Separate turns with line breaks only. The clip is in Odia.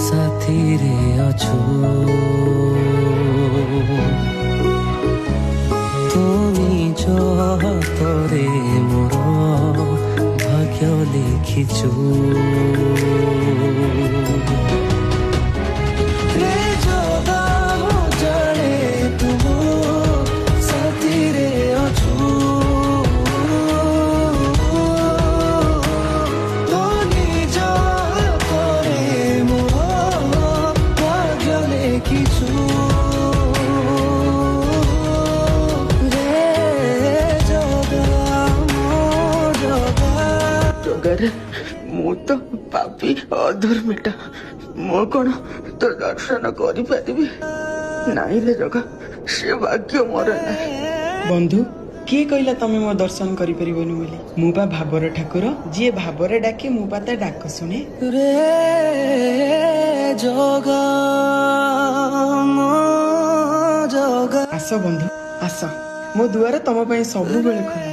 ସାଥିରେ ଅଛୁ ତୁ ନିଜ ହାତରେ ମୋର ଭାଗ୍ୟ ଲେଖିଛୁ
ମୁଁ ତ ପାପି ଅଧର୍ମିଟା ମୁଁ କଣ ତୋ ଦର୍ଶନ କରିପାରିବି ନାଇଁ ରେ ଜଗା ସେ ଭାଗ୍ୟ ମୋର ନାହିଁ।
ବନ୍ଧୁ କିଏ କହିଲା ତମେ ମୋ ଦର୍ଶନ କରିପାରିବନି ବୋଲି ମୁଁ ବା ଭାବର ଠାକୁର ଯିଏ ଭାବରେ ଡାକେ ମୁଁ ବା ତା ଡାକ ଶୁଣେ
ରେ ଜଗା ମୋ ଜଗା
ଆସ ବନ୍ଧୁ ଆସ ମୋ ଦୁଆର ତମ ପାଇଁ ସବୁବେଳେ ଖୋଲା।